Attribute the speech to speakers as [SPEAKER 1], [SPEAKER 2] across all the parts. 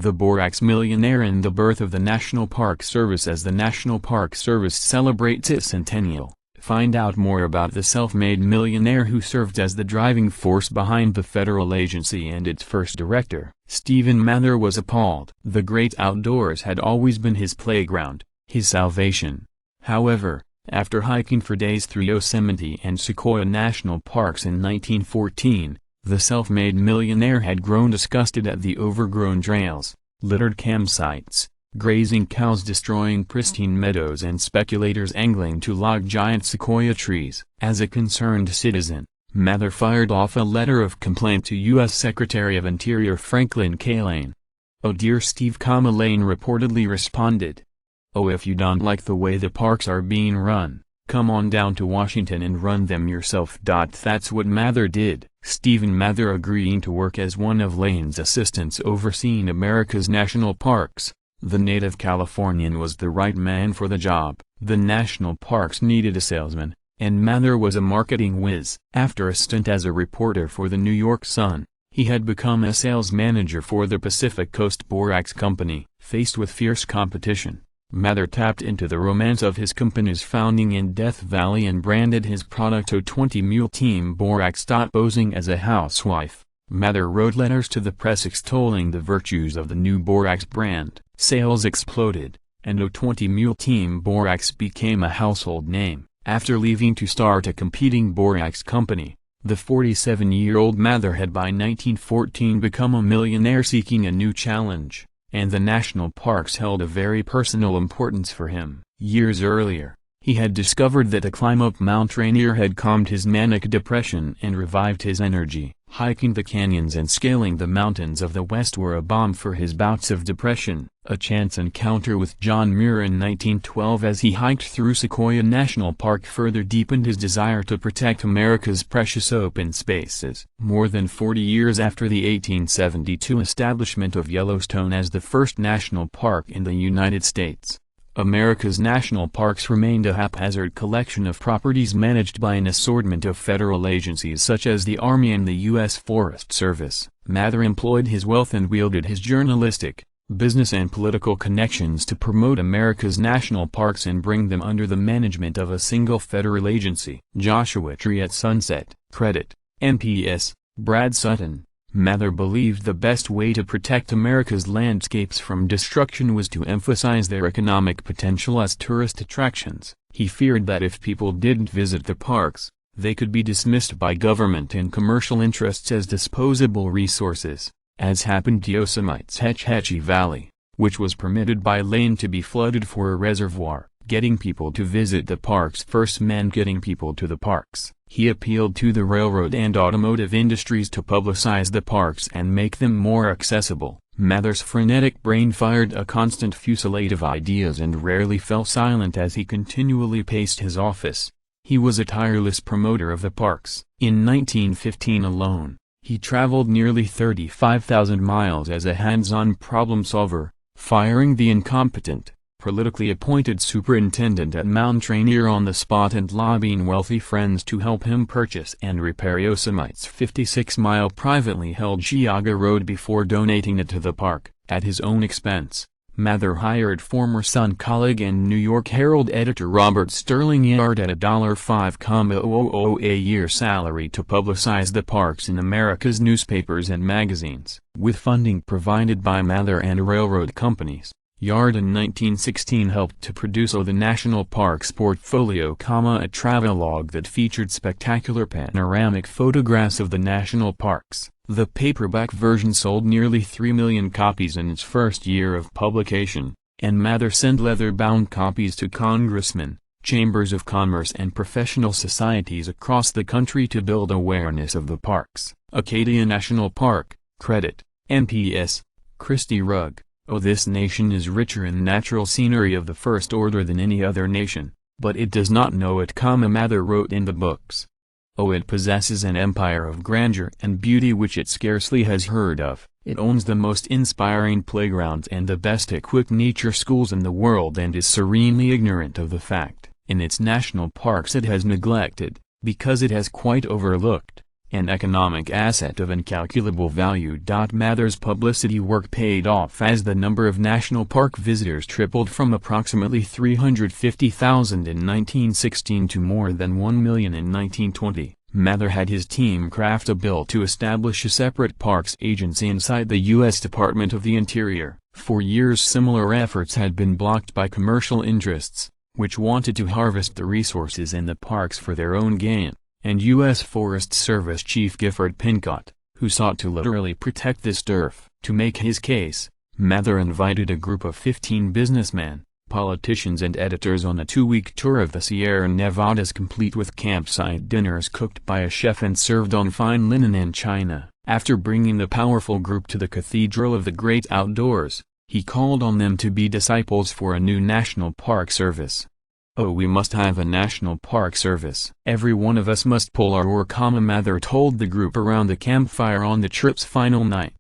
[SPEAKER 1] The Borax Millionaire and the birth of the National Park Service. As the National Park Service celebrates its centennial, find out more about the self-made millionaire who served as the driving force behind the federal agency and its first director. Stephen Mather was appalled. The great outdoors had always been his playground, his salvation. However, after hiking for days through Yosemite and Sequoia National Parks in 1914, the self-made millionaire had grown disgusted at the overgrown trails, littered campsites, grazing cows destroying pristine meadows and speculators angling to log giant sequoia trees. As a concerned citizen, Mather fired off a letter of complaint to U.S. Secretary of Interior Franklin K. Lane. "Oh dear Steve, Lane reportedly responded. Oh, if you don't like the way the parks are being run, come on down to Washington and run them yourself." That's what Mather did. Stephen Mather, agreeing to work as one of Lane's assistants overseeing America's national parks, the native Californian was the right man for the job. The national parks needed a salesman, and Mather was a marketing whiz. After a stint as a reporter for the New York Sun, he had become a sales manager for the Pacific Coast Borax Company. Faced with fierce competition, Mather tapped into the romance of his company's founding in Death Valley and branded his product O20 Mule Team Borax. Posing as a housewife, Mather wrote letters to the press extolling the virtues of the new Borax brand. Sales exploded, and O20 Mule Team Borax became a household name. After leaving to start a competing borax company, the 47-year-old Mather had by 1914 become a millionaire seeking a new challenge, and the national parks held a very personal importance for him. Years earlier, he had discovered that a climb up Mount Rainier had calmed his manic depression and revived his energy. Hiking the canyons and scaling the mountains of the West were a balm for his bouts of depression. A chance encounter with John Muir in 1912 as he hiked through Sequoia National Park further deepened his desire to protect America's precious open spaces. More than 40 years after the 1872 establishment of Yellowstone as the first national park in the United States, America's national parks remained a haphazard collection of properties managed by an assortment of federal agencies such as the Army and the U.S. Forest Service. Mather employed his wealth and wielded his journalistic, business and political connections to promote America's national parks and bring them under the management of a single federal agency. Joshua Tree at Sunset. Credit, NPS, Brad Sutton. Mather believed the best way to protect America's landscapes from destruction was to emphasize their economic potential as tourist attractions. He feared that if people didn't visit the parks, they could be dismissed by government and commercial interests as disposable resources, as happened to Yosemite's Hetch Hetchy Valley, which was permitted by Lane to be flooded for a reservoir. Getting people to visit the parks first meant getting people to the parks. He appealed to the railroad and automotive industries to publicize the parks and make them more accessible. Mather's frenetic brain fired a constant fusillade of ideas and rarely fell silent as he continually paced his office. He was a tireless promoter of the parks. In 1915 alone, he traveled nearly 35,000 miles as a hands-on problem solver, firing the incompetent, politically appointed superintendent at Mount Rainier on the spot and lobbying wealthy friends to help him purchase and repair Yosemite's 56-mile privately held Geauga Road before donating it to the park. At his own expense, Mather hired former Sun colleague and New York Herald editor Robert Sterling Yard at a $5,000 a year salary to publicize the parks in America's newspapers and magazines. With funding provided by Mather and railroad companies, Yard in 1916 helped to produce the National Parks Portfolio, a travelogue that featured spectacular panoramic photographs of the national parks. The paperback version sold nearly 3 million copies in its first year of publication, and Mather sent leather-bound copies to congressmen, chambers of commerce and professional societies across the country to build awareness of the parks. Acadia National Park. Credit, NPS, Christy Rugg. Oh, this nation is richer in natural scenery of the first order than any other nation, but it does not know it, Mather wrote in the books. Oh, it possesses an empire of grandeur and beauty which it scarcely has heard of. It owns the most inspiring playgrounds and the best equipped nature schools in the world and is serenely ignorant of the fact, in its national parks it has neglected, because it has quite overlooked, an economic asset of incalculable value. Mather's publicity work paid off as the number of national park visitors tripled from approximately 350,000 in 1916 to more than 1 million in 1920. Mather had his team craft a bill to establish a separate parks agency inside the U.S. Department of the Interior. For years similar efforts had been blocked by commercial interests, which wanted to harvest the resources in the parks for their own gain, and U.S. Forest Service Chief Gifford Pincott, who sought to literally protect this turf. To make his case, Mather invited a group of 15 businessmen, politicians and editors on a 2-week tour of the Sierra Nevadas, complete with campsite dinners cooked by a chef and served on fine linen and china. After bringing the powerful group to the Cathedral of the Great Outdoors, he called on them to be disciples for a new National Park Service. "Oh, we must have a National Park Service. Every one of us must pull our oar," Mather told the group around the campfire on the trip's final night.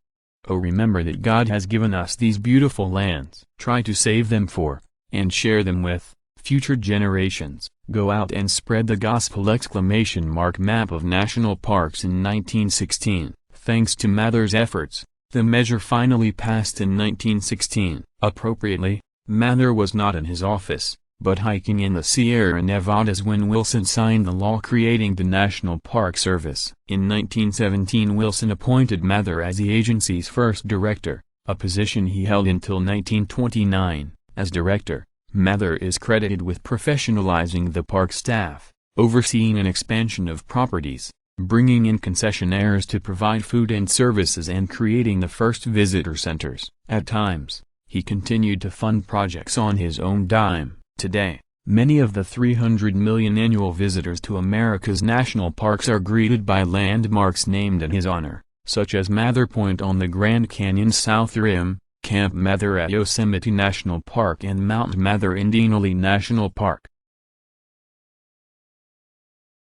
[SPEAKER 1] "Oh, remember that God has given us these beautiful lands. Try to save them for, and share them with, future generations. Go out and spread the gospel!" Map of national parks in 1916. Thanks to Mather's efforts, the measure finally passed in 1916. Appropriately, Mather was not in his office, but hiking in the Sierra Nevadas when Wilson signed the law creating the National Park Service. In 1917 Wilson appointed Mather as the agency's first director, a position he held until 1929. As director, Mather is credited with professionalizing the park staff, overseeing an expansion of properties, bringing in concessionaires to provide food and services, and creating the first visitor centers. At times, he continued to fund projects on his own dime. Today, many of the 300 million annual visitors to America's national parks are greeted by landmarks named in his honor, such as Mather Point on the Grand Canyon's south rim, Camp Mather at Yosemite National Park, and Mount Mather in Denali National Park.